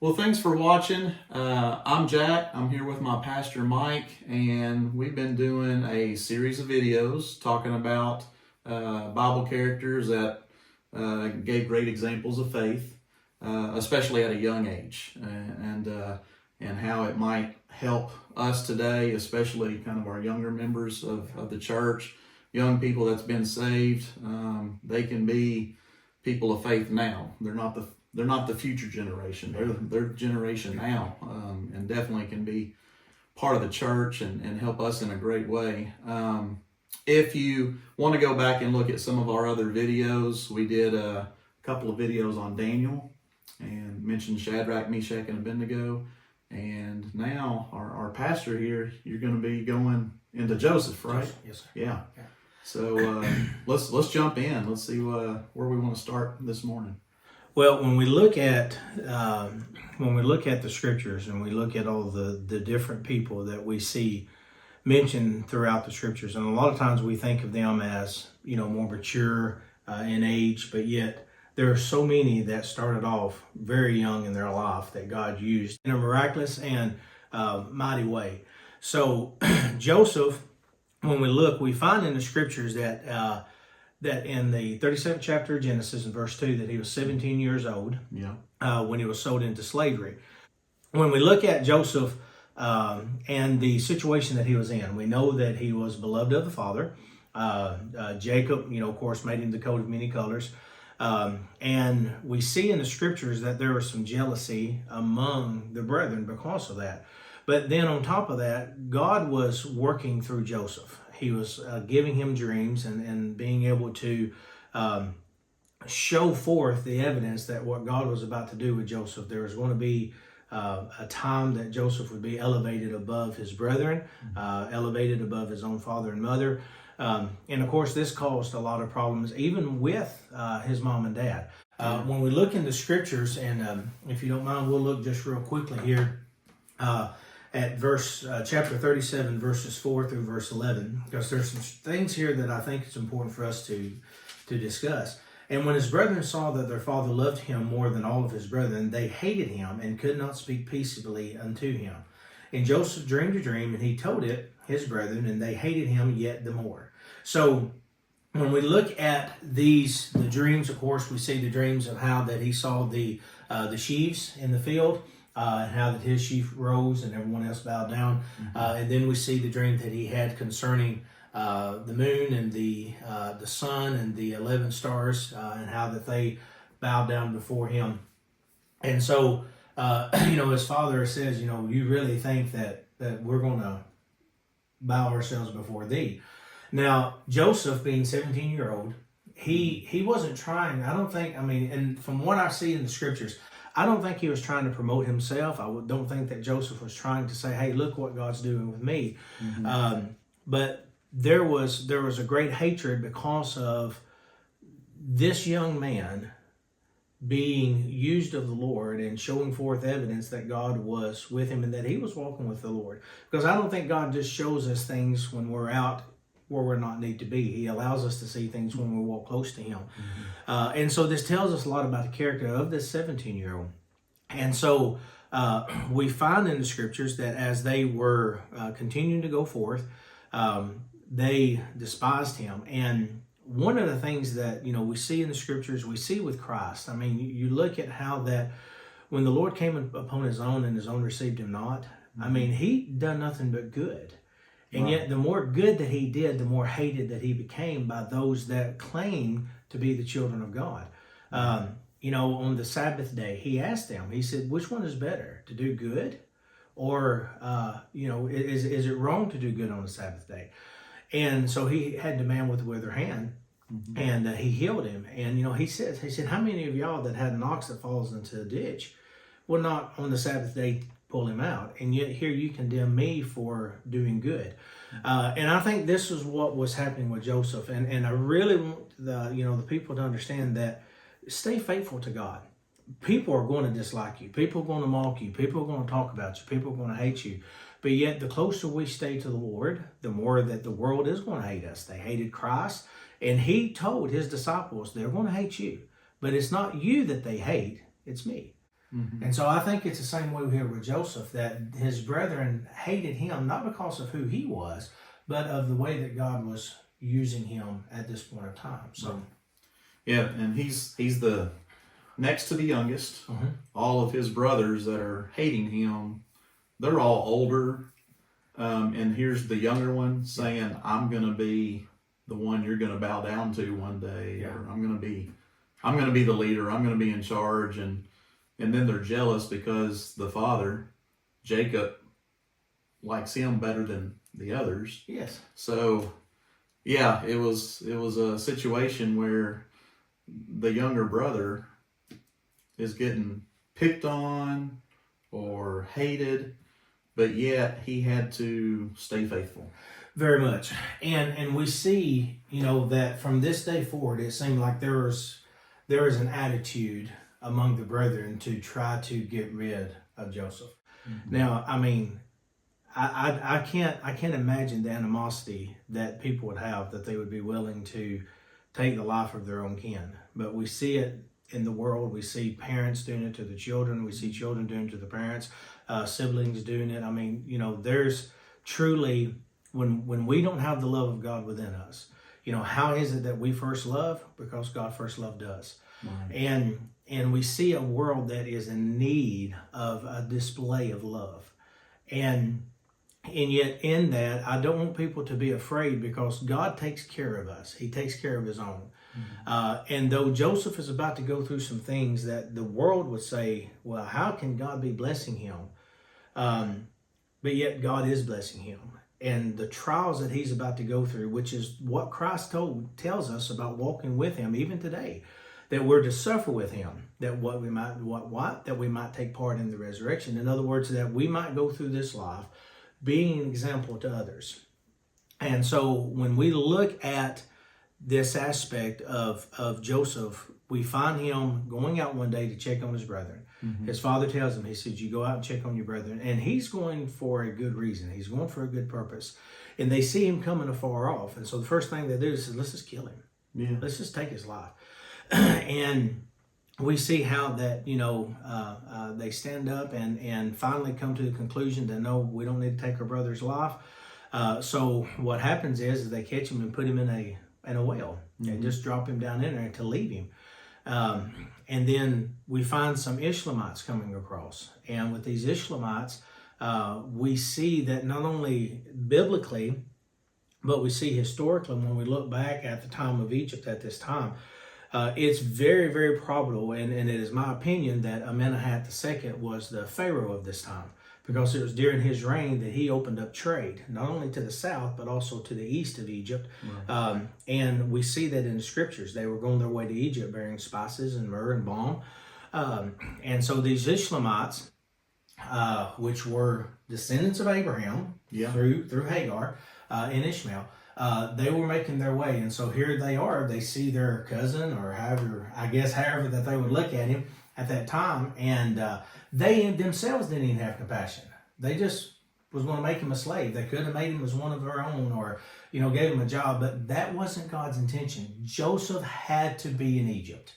Well, thanks for watching. I'm Jack. I'm here with my pastor Mike, and we've been doing a series of videos talking about Bible characters that gave great examples of faith, especially at a young age, and how it might help us today, especially kind of our younger members of the church, young people that's been saved. They can be people of faith now. They're not the future generation. They're generation now, and definitely can be part of the church and help us in a great way. If you want to go back and look at some of our other videos, we did a couple of videos on Daniel and mentioned Shadrach, Meshach, and Abednego. And now our pastor here, you're going to be going into Joseph, right? Yes, sir. Yeah. So let's jump in. Let's see where we want to start this morning. Well, when we look at the scriptures and we look at all the different people that we see mentioned throughout the scriptures, and a lot of times we think of them as more mature in age, but yet there are so many that started off very young in their life that God used in a miraculous and mighty way. So Joseph, when we look, we find in the scriptures that in the 37th chapter of Genesis, in verse 2, that he was 17 years old when he was sold into slavery. When we look at Joseph and the situation that he was in, we know that he was beloved of the father. Jacob, of course, made him the coat of many colors. And we see in the scriptures that there was some jealousy among the brethren because of that. But then on top of that, God was working through Joseph. He was giving him dreams and being able to show forth the evidence that what God was about to do with Joseph. There was going to be a time that Joseph would be elevated above his brethren, elevated above his own father and mother. And of course, this caused a lot of problems, even with his mom and dad. When we look in the scriptures, and if you don't mind, we'll look just real quickly here at chapter 37, verses 4 through verse 11, because there's some things here that I think it's important for us to discuss. And when his brethren saw that their father loved him more than all of his brethren, they hated him and could not speak peaceably unto him. And Joseph dreamed a dream, and he told it his brethren, and they hated him yet the more. So when we look at the dreams, of course, we see the dreams of how that he saw the sheaves in the field, and how that his sheaf rose and everyone else bowed down. And then we see the dream that he had concerning the moon and the sun and the 11 stars, and how that they bowed down before him. And so, his father says, you really think that we're going to bow ourselves before thee. Now, Joseph, being 17-year-old, he wasn't trying, and from what I see in the scriptures, I don't think he was trying to promote himself. I don't think that Joseph was trying to say, hey, look what God's doing with me. But there was a great hatred because of this young man being used of the Lord and showing forth evidence that God was with him and that he was walking with the Lord. Because I don't think God just shows us things when we're out where we're not need to be. He allows us to see things when we walk close to him. And so this tells us a lot about the character of this 17-year-old. And so we find in the scriptures that as they were continuing to go forth, they despised him. And one of the things that, we see in the scriptures, we see with Christ. I mean, you look at how that when the Lord came upon his own and his own received him not, I mean, he done nothing but good. And yet the more good that he did, the more hated that he became by those that claim to be the children of God. On the Sabbath day, he asked them, he said, which one is better, to do good? Or, is it wrong to do good on the Sabbath day? And so he had the man with the withered hand, and he healed him. And, he said, how many of y'all that had an ox that falls into a ditch will not on the Sabbath day pull him out? And yet here you condemn me for doing good. And I think this is what was happening with Joseph. And I really want the people to understand that stay faithful to God. People are going to dislike you. People are going to mock you. People are going to talk about you. People are going to hate you. But yet the closer we stay to the Lord, the more that the world is going to hate us. They hated Christ. And he told his disciples, they're going to hate you. But it's not you that they hate. It's me. Mm-hmm. And so I think it's the same way here with Joseph, that his brethren hated him, not because of who he was, but of the way that God was using him at this point of time. So, yeah, and he's the next to the youngest. Mhm. All of his brothers that are hating him, they're all older. And here's the younger one saying, I'm going to be the one you're going to bow down to one day, Yeah. or I'm going to be the leader. I'm going to be in charge. And then they're jealous because the father, Jacob, likes him better than the others. yes. So, yeah, it was a situation where the younger brother is getting picked on or hated, but yet he had to stay faithful. Very much. And we see, that from this day forward, it seemed like there is an attitude among the brethren to try to get rid of Joseph. Mm-hmm. Now, I mean, I can't imagine the animosity that people would have, that they would be willing to take the life of their own kin. But we see it in the world. We see parents doing it to the children. We see children doing it to the parents, siblings doing it. I mean, there's truly, when we don't have the love of God within us, how is it that we first love? Because God first loved us. Right. And we see a world that is in need of a display of love. And yet in that, I don't want people to be afraid, because God takes care of us. He takes care of his own. Mm-hmm. And though Joseph is about to go through some things that the world would say, well, how can God be blessing him? But yet God is blessing him. And the trials that he's about to go through, which is what Christ tells us about walking with him even today, that we're to suffer with him, that that we might take part in the resurrection. In other words, that we might go through this life being an example to others. And so when we look at this aspect of Joseph, we find him going out one day to check on his brethren. Mm-hmm. His father tells him, he says, you go out and check on your brethren. And he's going for a good reason. He's going for a good purpose. And they see him coming afar off. And so the first thing they do is, let's just kill him. Yeah. Let's just take his life. And we see how that, they stand up and finally come to the conclusion that, no, we don't need to take our brother's life. So what happens is they catch him and put him in a well, mm-hmm. and just drop him down in there to leave him. And then we find some Ishmaelites coming across. And with these Ishmaelites, we see that not only biblically, but we see historically, when we look back at the time of Egypt at this time, it's very, very probable, and it is my opinion, that Amenemhat II was the Pharaoh of this time, because it was during his reign that he opened up trade, not only to the south, but also to the east of Egypt. Right. And we see that in the scriptures. They were going their way to Egypt bearing spices and myrrh and balm. And so these Ishmaelites, which were descendants of Abraham, yeah. through Hagar and Ishmael, they were making their way. And so here they are. They see their cousin, or however that they would look at him at that time. And they themselves didn't even have compassion. They just was going to make him a slave. They could have made him as one of their own, or, gave him a job. But that wasn't God's intention. Joseph had to be in Egypt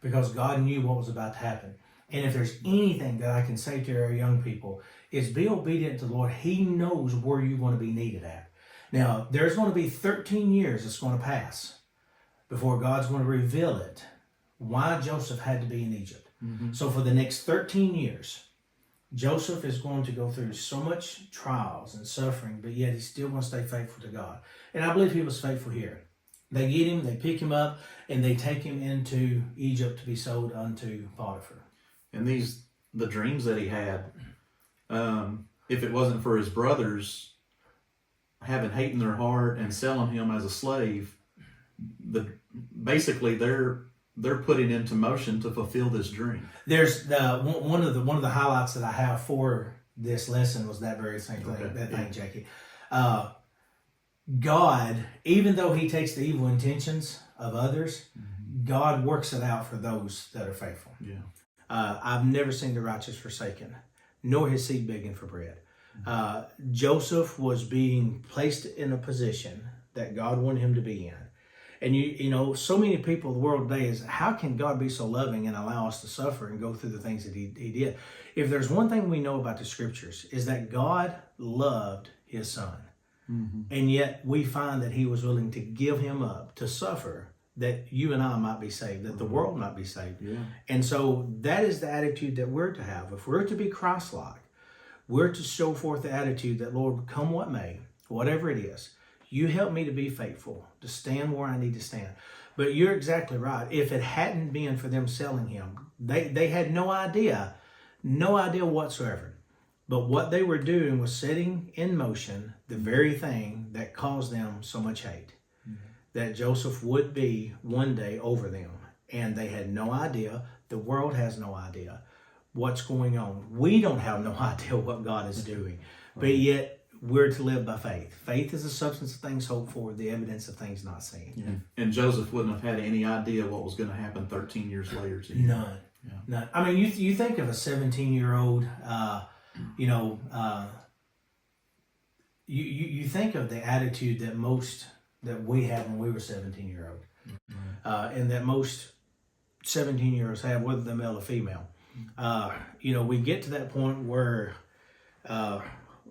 because God knew what was about to happen. And if there's anything that I can say to our young people, is be obedient to the Lord. He knows where you're going to be needed at. Now, there's going to be 13 years that's going to pass before God's going to reveal it, why Joseph had to be in Egypt. Mm-hmm. So for the next 13 years, Joseph is going to go through so much trials and suffering, but yet he's still going to stay faithful to God. And I believe he was faithful here. They get him, they pick him up, and they take him into Egypt to be sold unto Potiphar. And the dreams that he had, if it wasn't for his brothers having hate in their heart and selling him as a slave, basically they're putting into motion to fulfill this dream. There's one of the highlights that I have for this lesson was that very same thing. Okay. Thing, Jackie. God, even though he takes the evil intentions of others, mm-hmm. God works it out for those that are faithful. Yeah. I've never seen the righteous forsaken, nor his seed begging for bread. Joseph was being placed in a position that God wanted him to be in. And you know, so many people in the world today is, how can God be so loving and allow us to suffer and go through the things that he did? If there's one thing we know about the scriptures, is that God loved his son. Mm-hmm. And yet we find that he was willing to give him up to suffer, that you and I might be saved, that the world might be saved. Yeah. And so that is the attitude that we're to have. If we're to be Christ-like, we're to show forth the attitude that, Lord, come what may, whatever it is, you help me to be faithful, to stand where I need to stand. But you're exactly right. If it hadn't been for them selling him, they had no idea whatsoever. But what they were doing was setting in motion the very thing that caused them so much hate. Mm-hmm. That Joseph would be one day over them. And they had no idea. The world has no idea what's going on. We don't have no idea what God is doing. Right. But yet we're to live by faith. Faith is the substance of things hoped for, the evidence of things not seen. Yeah. And Joseph wouldn't have had any idea what was going to happen 13 years later to him. None. Yeah. None. I mean, you think of a 17-year-old, you think of the attitude that we had when we were 17-year-old, and that most 17-year-olds have, whether they're male or female. We get to that point where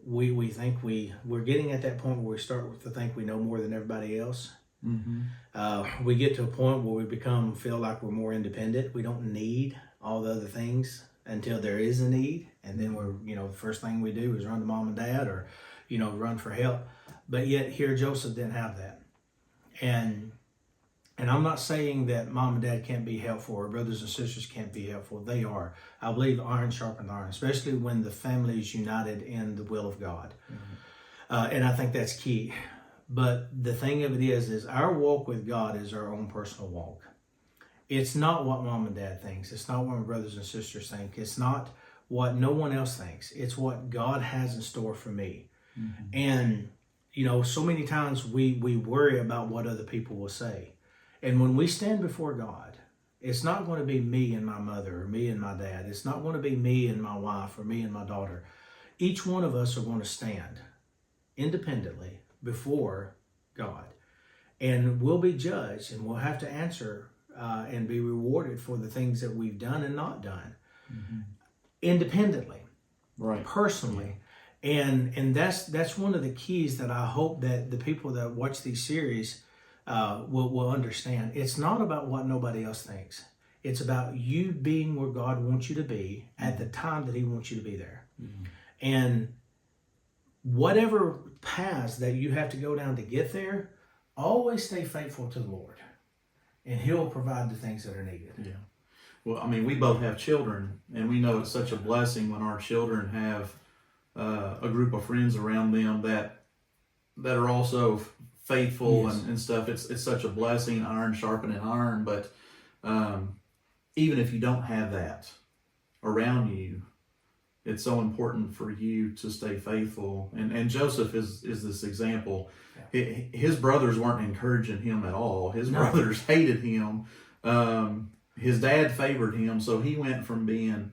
we think we're getting at that point where we start to think we know more than everybody else. Mm-hmm. We get to a point where we feel like we're more independent. We don't need all the other things until there is a need, and then the first thing we do is run to mom and dad, or run for help. But yet here Joseph didn't have that, and I'm not saying that mom and dad can't be helpful, or brothers and sisters can't be helpful. They are. I believe iron sharpens iron, especially when the family is united in the will of God. Mm-hmm. And I think that's key. But the thing of it is our walk with God is our own personal walk. It's not what mom and dad thinks. It's not what my brothers and sisters think. It's not what no one else thinks. It's what God has in store for me. Mm-hmm. And, so many times we worry about what other people will say. And when we stand before God, it's not going to be me and my mother, or me and my dad. It's not going to be me and my wife, or me and my daughter. Each one of us are going to stand independently before God. And we'll be judged, and we'll have to answer and be rewarded for the things that we've done and not done. Mm-hmm. Independently, right, personally. And that's one of the keys that I hope that the people that watch these series will understand. It's not about what nobody else thinks. It's about you being where God wants you to be at the time that he wants you to be there. Mm-hmm. And whatever paths that you have to go down to get there, always stay faithful to the Lord, and he'll provide the things that are needed. Yeah. Well, I mean, we both have children, and we know it's such a blessing when our children have a group of friends around them that are also faithful. Yes. and stuff. It's such a blessing, iron sharpening iron. But even if you don't have that around you, it's so important for you to stay faithful. And Joseph is this example. Yeah. His brothers weren't encouraging him at all. His brothers hated him. His dad favored him, so he went from being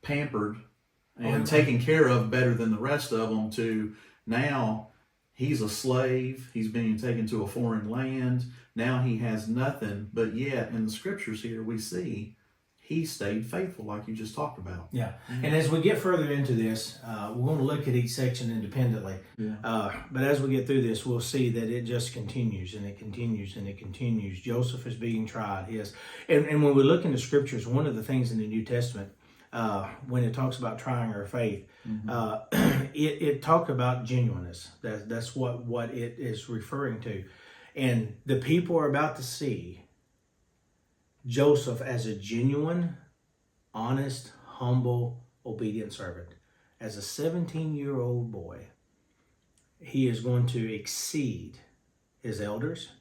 pampered and taken care of better than the rest of them to now he's a slave. He's being taken to a foreign land. Now he has nothing. But yet in the scriptures here we see he stayed faithful, like you just talked about. Yeah. Mm-hmm. And as we get further into this, we're going to look at each section independently. Yeah. But as we get through this, we'll see that it just continues and it continues and it continues. Joseph is being tried. Yes. And when we look in the scriptures, one of the things in the New Testament, when it talks about trying our faith, mm-hmm. it talks about genuineness. That's what it is referring to. And the people are about to see Joseph as a genuine, honest, humble, obedient servant. As a 17-year-old boy, he is going to exceed his elders.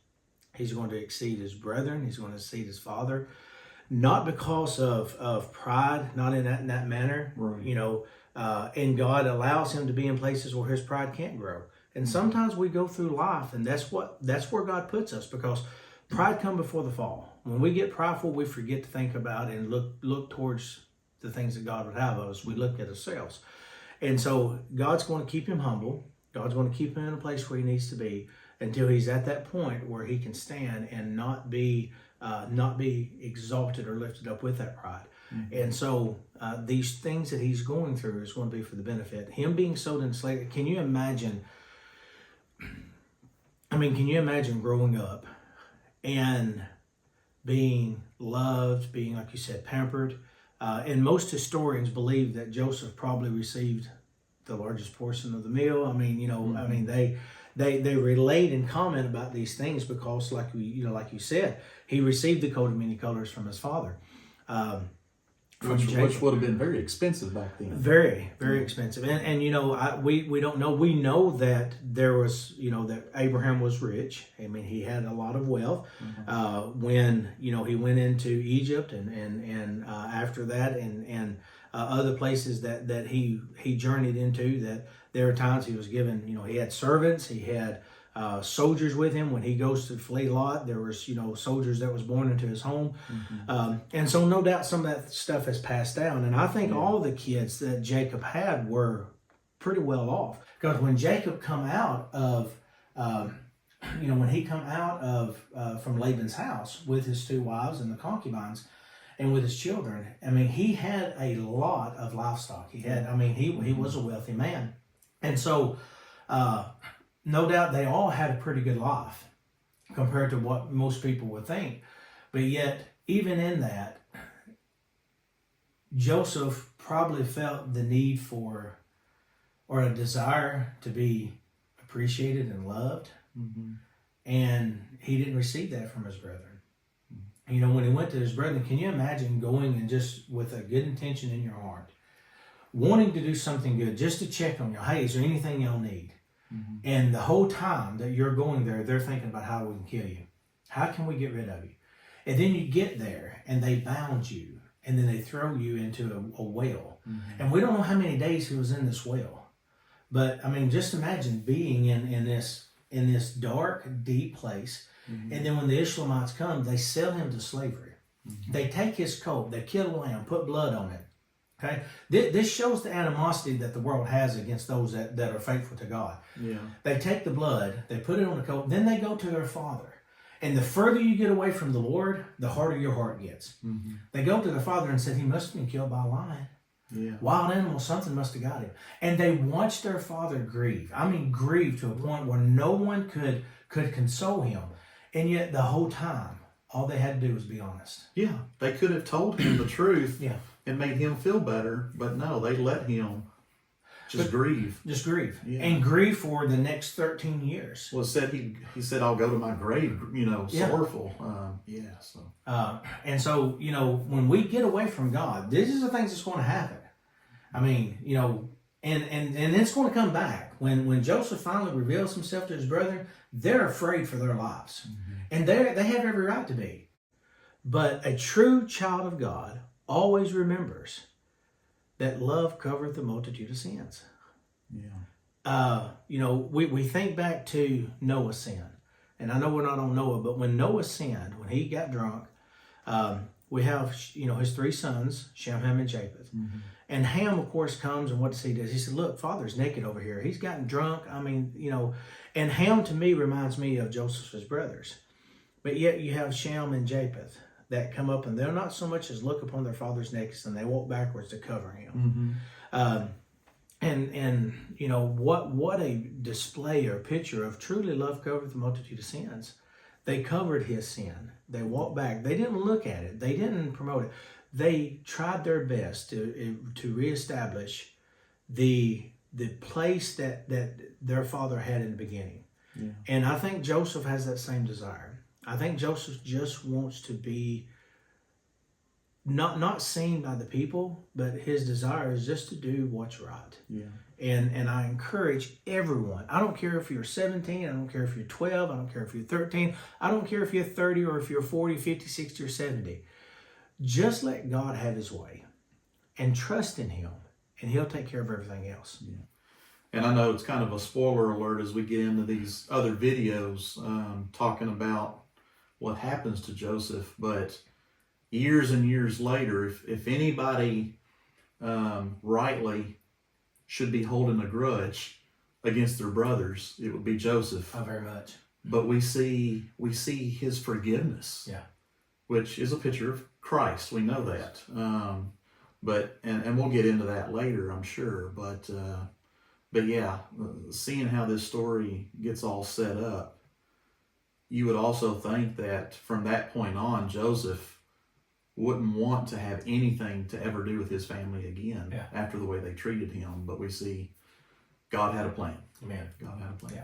He's going to exceed his brethren. He's going to exceed his father. Not because of pride, not in that manner. Right. And God allows him to be in places where his pride can't grow. And sometimes we go through life, and that's where God puts us, because pride comes before the fall. When we get prideful, we forget to think about and look towards the things that God would have of us. We look at ourselves. And so God's going to keep him humble. God's going to keep him in a place where he needs to be. until he's at that point where he can stand and not be exalted or lifted up with that pride. And so these things that he's going through is going to be for the benefit. Him being sold into slavery, can you imagine? I mean, can you imagine growing up and being loved, being, like you said, pampered? And most historians believe that Joseph probably received the largest portion of the meal. I mean, I mean, they relate and comment about these things because, like you said, he received the coat of many colors from his father. Which would have been very expensive back then. Very, very expensive. And we don't know. We know that there was, that Abraham was rich. I mean, he had a lot of wealth. When, he went into Egypt and after that and other places that he journeyed into, that there are times he was given, he had servants, he had soldiers with him. When he goes to flee Lot, there was, soldiers that was born into his home. And so no doubt some of that stuff has passed down. And I think all the kids that Jacob had were pretty well off. Because when Jacob come out of, when he come out of from Laban's house with his 2 wives and the concubines and with his children, I mean, he had a lot of livestock. He had, he was a wealthy man. And so, no doubt they all had a pretty good life compared to what most people would think. But yet, even in that, Joseph probably felt the need for, or a desire to be appreciated and loved. And he didn't receive that from his brethren. When he went to his brethren, can you imagine going and just with a good intention in your heart, wanting to do something good, just to check on you? Hey, is there anything y'all need? And the whole time that you're going there, they're thinking about how we can kill you. How can we get rid of you? And then you get there and they bound you and then they throw you into a well. And we don't know how many days he was in this well. But just imagine being in this dark, deep place. And then when the Ishmaelites come, they sell him to slavery. They take his coat, they kill a lamb, put blood on it. Okay, this shows the animosity that the world has against those that are faithful to God. They take the blood, they put it on the coat, then they go to their father. And the further you get away from the Lord, the harder your heart gets. They go to their father and said, he must have been killed by a lion. Wild animal, something must have got him. And they watched their father grieve. Grieve to a point where no one could console him. And yet the whole time, all they had to do was be honest. They could have told him the truth and made him feel better, but no, they let him grieve. Just grieve. And grieve for the next 13 years. Well, he said, I'll go to my grave, sorrowful. And so, when we get away from God, this is the things that's going to happen. And it's going to come back. When Joseph finally reveals himself to his brethren, they're afraid for their lives. And they have every right to be. But a true child of God always remembers that love covereth the multitude of sins. We think back to Noah's sin. And I know we're not on Noah, but when Noah sinned, when he got drunk, we have, his 3 sons, Shem, Ham, and Japheth. And Ham, of course, comes, and what does he do? He said, look, father's naked over here. He's gotten drunk. And Ham to me reminds me of Joseph's brothers. But yet you have Shem and Japheth that come up, and they're not so much as look upon their father's nakedness, and they walk backwards to cover him. What a display or picture of truly love covereth the multitude of sins. They covered his sin. They walked back. They didn't look at it. They didn't promote it. They tried their best to reestablish the place that their father had in the beginning. And I think Joseph has that same desire. I think Joseph just wants to be not seen by the people, but his desire is just to do what's right. And I encourage everyone. I don't care if you're 17, I don't care if you're 12, I don't care if you're 13, I don't care if you're 30 or if you're 40, 50, 60, or 70. Just let God have his way and trust in him, and he'll take care of everything else. And I know it's kind of a spoiler alert as we get into these other videos talking about what happens to Joseph, but years and years later, if anybody rightly should be holding a grudge against their brothers, it would be Joseph. Oh, very much. but we see his forgiveness. Yeah. Which is a picture of Christ. We know that. But we'll get into that later, I'm sure. But yeah, seeing how this story gets all set up, you would also think that from that point on, Joseph wouldn't want to have anything to ever do with his family again after the way they treated him. But we see God had a plan. Amen. God had a plan. Yeah.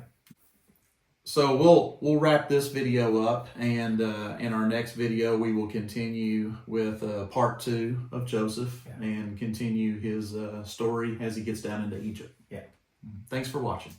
So we'll wrap this video up, and in our next video we will continue with part 2 of Joseph and continue his story as he gets down into Egypt. Yeah. Thanks for watching.